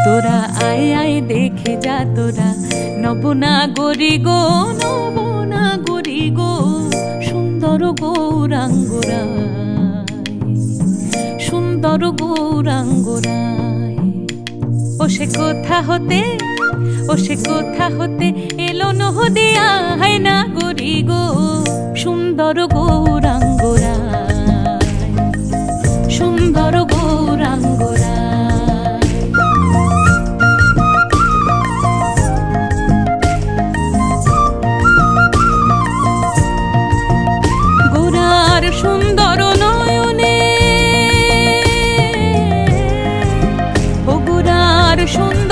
তোরা আয় আয় দেখে যা তোরা, নবনাগরী গো নবনাগরী গো, সুন্দর গৌরাঙ্গরায়, সুন্দর গৌরাঙ্গরায়। ও সে কোথা হতে, ও সে কোথা হতে এলো নদিয়া হায় নাগরী গো, সুন্দর গৌরাঙ্গরায়, সুন্দর গৌরাঙ্গরায়। গোরার সুন্দর নয়নে, ও গোরার সুন্দর